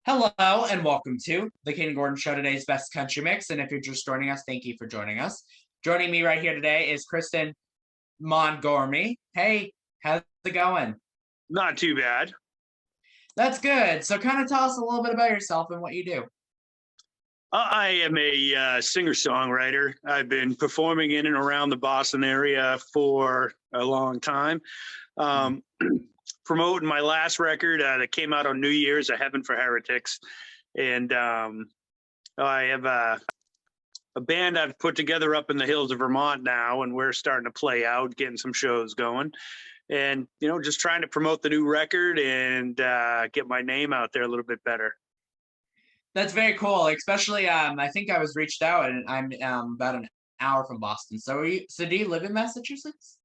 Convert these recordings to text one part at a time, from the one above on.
Hello and welcome to the Kayden Show, today's best country mix. And if you're just joining us, thank you for joining us. Joining me right here today is Kristian Montgomery. Hey, how's it going? Not too bad. That's good. So kind of tell us a little bit about yourself and what you do. I am a singer-songwriter. I've been performing in and around the Boston area for a long time. Promoting my last record that came out on New Year's, A Heaven for Heretics. And I have a band I've put together up in the hills of Vermont now, and we're starting to play out, getting some shows going. And, just trying to promote the new record and get my name out there a little bit better. That's very cool. Especially, I think I was reached out, and I'm about an hour from Boston. So, do you live in Massachusetts?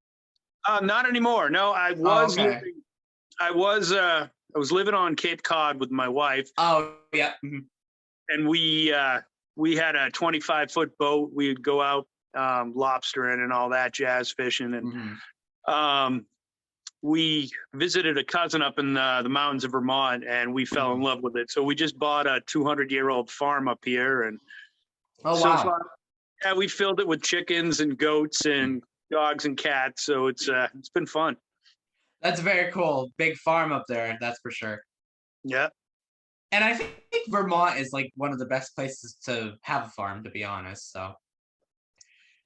Not anymore. No, I was okay. living. I was living on Cape Cod with my wife. Oh, yeah. Mm-hmm. And we had a 25-foot boat. We'd go out lobstering and all that jazz fishing, and we visited a cousin up in the mountains of Vermont, and we fell in love with it. So we just bought a 200-year-old farm up here, and so far, yeah, we filled it with chickens and goats and dogs and cats. So it's been fun. That's very cool. Big farm up there, that's for sure. Yeah. And I think Vermont is like one of the best places to have a farm, to be honest. So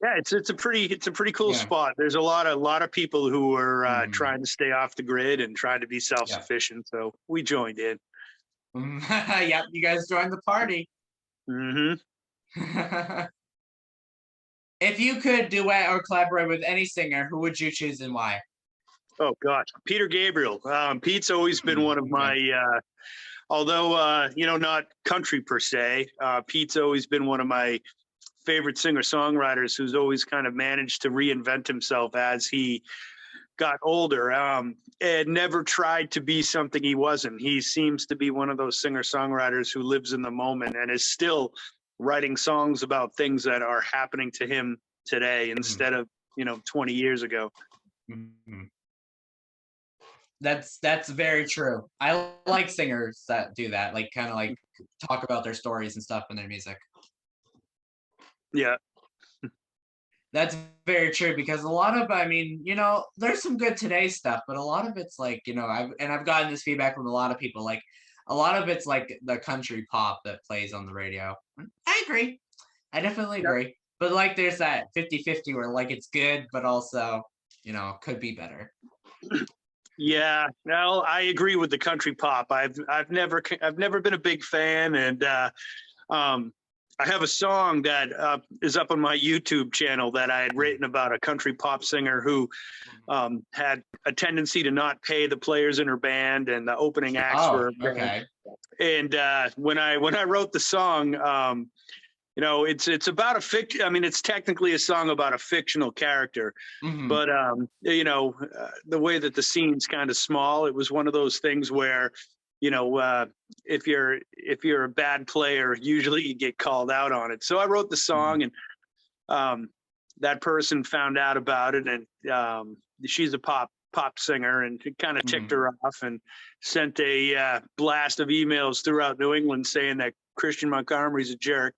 yeah, it's a pretty cool spot. There's a lot of people who are trying to stay off the grid and trying to be self-sufficient. So we joined in. Yep, you guys joined the party. If you could duet or collaborate with any singer, who would you choose and why? Oh gosh, Peter Gabriel. Pete's always been one of my, although not country per se. Pete's always been one of my favorite singer-songwriters who's always kind of managed to reinvent himself as he got older, and never tried to be something he wasn't. He seems to be one of those singer-songwriters who lives in the moment and is still writing songs about things that are happening to him today instead of 20 years ago. That's very true. I like singers that do that, like kind of like talk about their stories and stuff in their music. Yeah. That's very true, because a lot of, there's some good today stuff, but a lot of it's like, I've gotten this feedback from a lot of people, like a lot of it's like the country pop that plays on the radio. I agree. I definitely agree. But like there's that 50-50 where like it's good, but also, could be better. Yeah, no, I agree with the country pop. I've never been a big fan, and I have a song that is up on my YouTube channel that I had written about a country pop singer who had a tendency to not pay the players in her band and the opening acts were okay. And when I wrote the song, it's about a fiction. I mean, it's technically a song about a fictional character, but the way that the scene's kind of small, it was one of those things where, if you're a bad player, usually you get called out on it. So I wrote the song, and that person found out about it, and she's a pop singer, and it kind of ticked her off, and sent a blast of emails throughout New England saying that Kristian Montgomery's a jerk.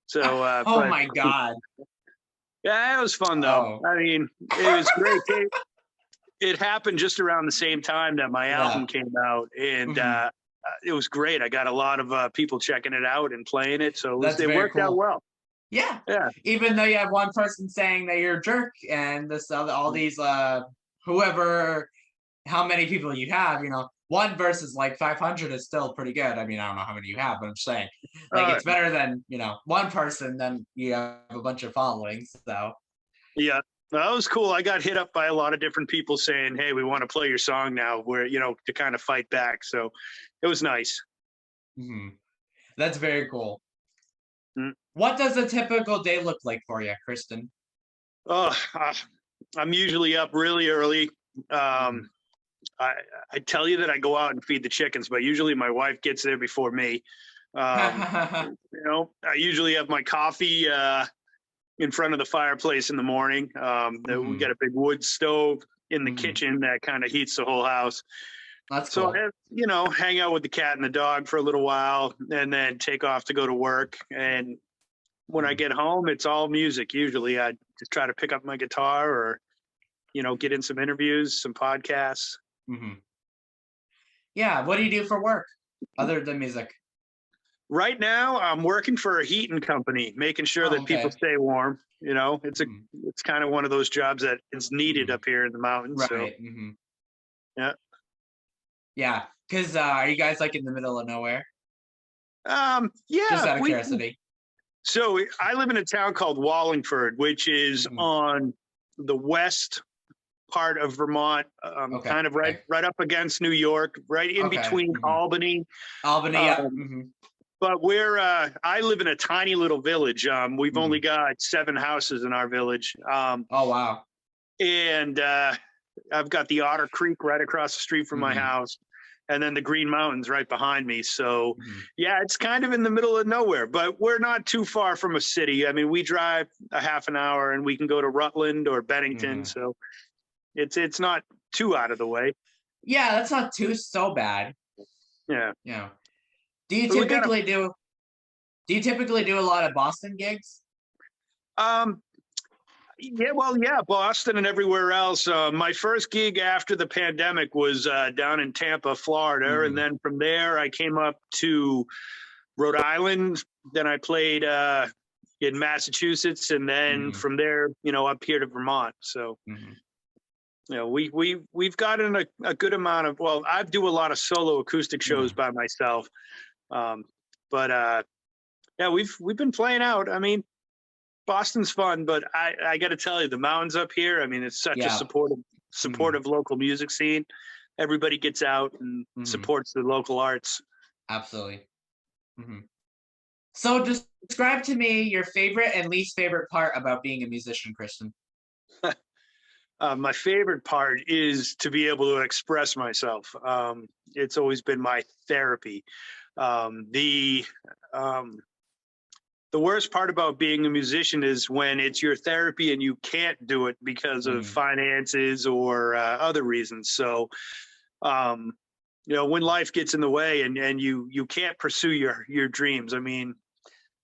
So, my God. Yeah, it was fun though. I mean, it was great. It happened just around the same time that my album came out, and it was great. I got a lot of people checking it out and playing it, so it worked out well. Yeah. Even though you have one person saying that you're a jerk, and this all these whoever, how many people you have, one versus like 500 is still pretty good. I mean, I don't know how many you have, but I'm saying like it's better than one person than you have a bunch of followings. So yeah, that was cool. I got hit up by a lot of different people saying, "Hey, we want to play your song now," where to kind of fight back. So it was nice. That's very cool. What does a typical day look like for you, Kristian? I'm usually up really early. I tell you that I go out and feed the chickens, but usually my wife gets there before me. I usually have my coffee in front of the fireplace in the morning. We got a big wood stove in the kitchen that kind of heats the whole house. That's So, cool. hang out with the cat and the dog for a little while and then take off to go to work. And when I Mhm, get home, it's all music. Usually I just try to pick up my guitar or, get in some interviews, some podcasts. mhm. Yeah, what do you do for work other than music? Right now, I'm working for a heating company, making sure Oh, that people okay. stay warm. Mhm, It's kind of one of those jobs that is needed mhm. up here in the mountains. So, Right, mhm. yeah. Yeah, 'cause, are you guys, like, in the middle of nowhere? Just Yeah, out of we curiosity. so I live in a town called Wallingford, which is Mhm. on the west part of Vermont, Okay. kind of right up against New York, right in Okay, between mhm. Albany. Albany, yep, Um, mhm, but I live in a tiny little village. We've only mhm. got 7 houses in our village. Oh, wow. And I've got the Otter Creek right across the street from my Mhm, house, and then the Green Mountains right behind me. So, mhm, yeah, it's kind of in the middle of nowhere, but we're not too far from a city. I mean, we drive a half an hour and we can go to Rutland or Bennington. mhm. So it's not too out of the way. Yeah, that's not too so bad, Yeah, you know. Do you but we got typically do do you typically do a lot of Boston gigs? um, yeah, well, yeah, Boston and everywhere else. My first gig after the pandemic was down in Tampa, Florida, and Mhm, then from there I came up to Rhode Island. Then I played in Massachusetts, and then mhm, from there, up here to Vermont. So, mhm, we've gotten a good amount of. Well, I do a lot of solo acoustic shows mhm. by myself, um, but yeah, we've been playing out. I mean, Boston's fun, but I got to tell you, the mountains up here. I mean, it's such a Yeah, supportive mhm, supportive local music scene. Everybody gets out and mhm. supports the local arts. Absolutely. Mhm. So describe to me your favorite and least favorite part about being a musician, Kristen. My favorite part is to be able to express myself. It's always been my therapy. Um, the um, the worst part about being a musician is when it's your therapy and you can't do it because of Mhm, finances or other reasons. So, um, when life gets in the way and you can't pursue your dreams. I mean,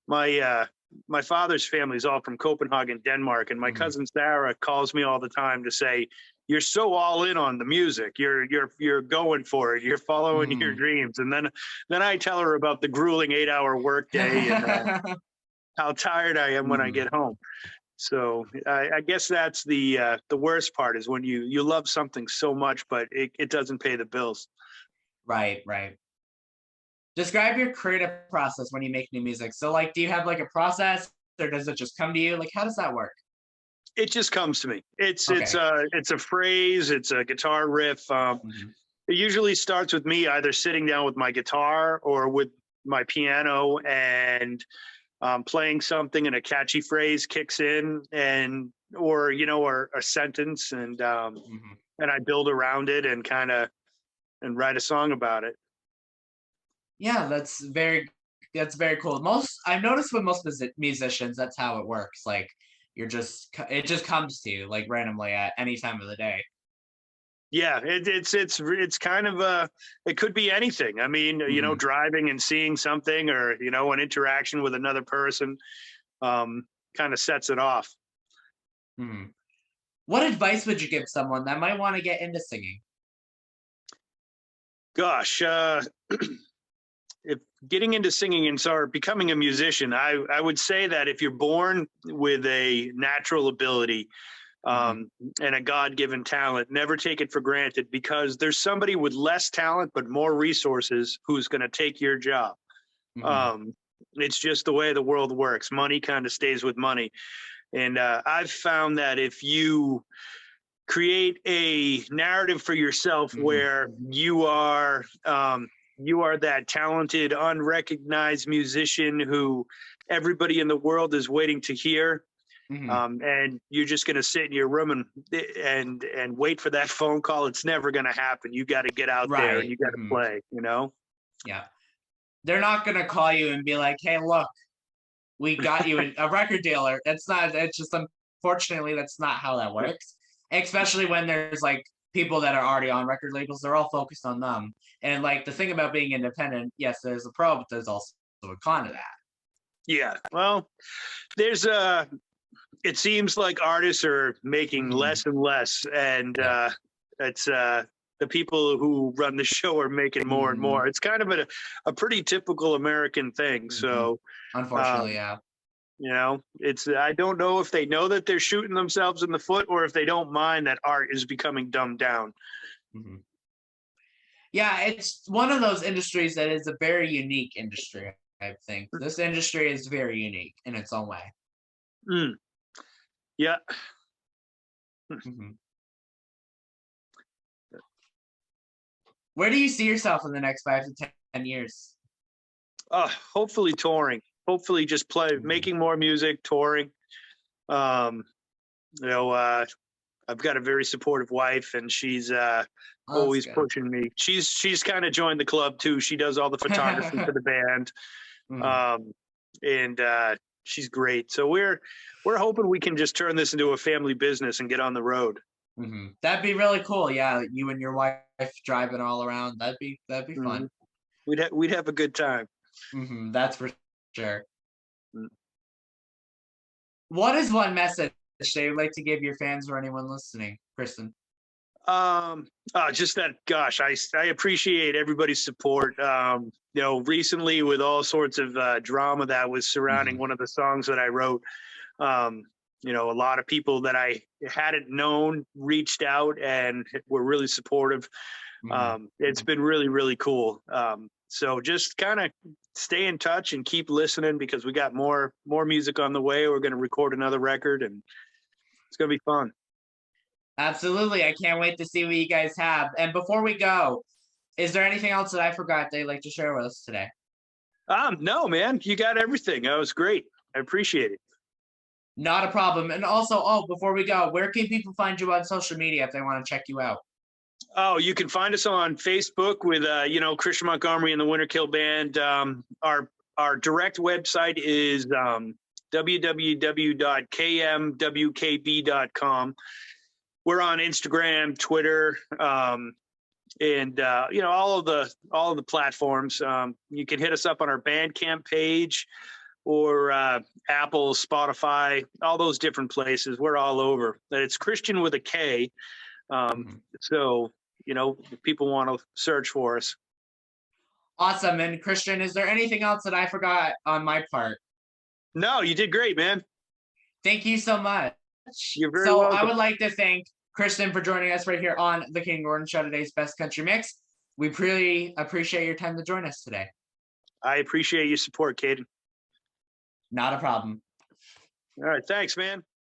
my uh my father's family is all from Copenhagen, Denmark, and my mhm, cousin Sarah calls me all the time to say, "You're so all in on the music. You're going for it. You're following your mhm. dreams." And then I tell her about the grueling 8-hour workday and how tired I am when I Mhm. get home. So I guess that's the worst part is when you love something so much, but it doesn't pay the bills. Right, right. Describe your creative process when you make new music. So, like, do you have like a process, or does it just come to you? Like, how does that work? It just comes to me. Okay. It's a phrase, it's a guitar riff. Mhm, It usually starts with me either sitting down with my guitar or with my piano and playing something, and a catchy phrase kicks in, or a sentence, mhm. and I build around it and kind of and write a song about it. Yeah, that's very cool. Most I've noticed with most musicians, that's how it works. Like, it just comes to you like randomly at any time of the day. Yeah, it's kind of it could be anything. I mean, Mhm, driving and seeing something, or an interaction with another person, um, kind of sets it off. mhm. What advice would you give someone that might want to get into singing? Gosh, if getting into singing and start becoming a musician, I would say that if you're born with a natural ability, Mhm, um, and a God-given talent, never take it for granted, because there's somebody with less talent but more resources who's going to take your job. mhm, Um, it's just the way the world works. Money kind of stays with money, and I've found that if you create a narrative for yourself mhm. where you are that talented, unrecognized musician who everybody in the world is waiting to hear, Mhm. and you're just going to sit in your room and wait for that phone call. It's never going to happen. You got to get out there and Right. you got to Mhm. play. Yeah. They're not gonna call you and be like, "Hey, look, we got you a record dealer." It's not. It's just unfortunately that's not how that works. Especially when there's like people that are already on record labels, they're all focused on them. And like the thing about being independent, yes, there's a pro, but there's also a con to that. Yeah. Well, there's it seems like artists are making less and less, and it's the people who run the show are making more and more. It's kind of a pretty typical American thing. So unfortunately, yeah. You know, it's I don't know if they know that they're shooting themselves in the foot, or if they don't mind that art is becoming dumbed down. Yeah, it's one of those industries that is a very unique industry. I think this industry is very unique in its own way. Yeah. Where do you see yourself in the next 5 to 10 years? Hopefully touring. Hopefully just making more music, touring. You know, I've got a very supportive wife, and she's always pushing me. She's kind of joined the club too. She does all the photography for the band. And she's great. So we're hoping we can just turn this into a family business and get on the road. That'd be really cool. Yeah, you and your wife driving all around. That'd be fun. We'd have a good time. That's for sure. What is one message that you'd like to give your fans or anyone listening, Kristian? Just that, gosh, I appreciate everybody's support. You know, recently with all sorts of drama that was surrounding one of the songs that I wrote, you know, a lot of people that I hadn't known reached out and were really supportive. It's been really, really cool. So just kind of stay in touch and keep listening, because we got more music on the way. We're going to record another record, and it's going to be fun. Absolutely. I can't wait to see what you guys have. And before we go, is there anything else that I forgot that you'd like to share with us today? No, man, you got everything. That was great. I appreciate it. Not a problem. And also, before we go, where can people find you on social media if they want to check you out? Oh, you can find us on Facebook with, you know, Kristian Montgomery and the Winterkill Band. Our direct website is www.kmwkb.com. We're on Instagram, Twitter, and you know, all of the platforms. You can hit us up on our Bandcamp page, or Apple, Spotify, all those different places. We're all over. It's Kristian with a K. So, you know, if people want to search for us. Awesome. And Kristian, is there anything else that I forgot on my part? No, you did great, man. Thank you so much. You're very welcome. I would like to thank Kristian for joining us right here on the Kayden Gordon Show, today's Best Country Mix. We really appreciate your time to join us today. I appreciate your support, Kayden. Not a problem. All right. Thanks, man.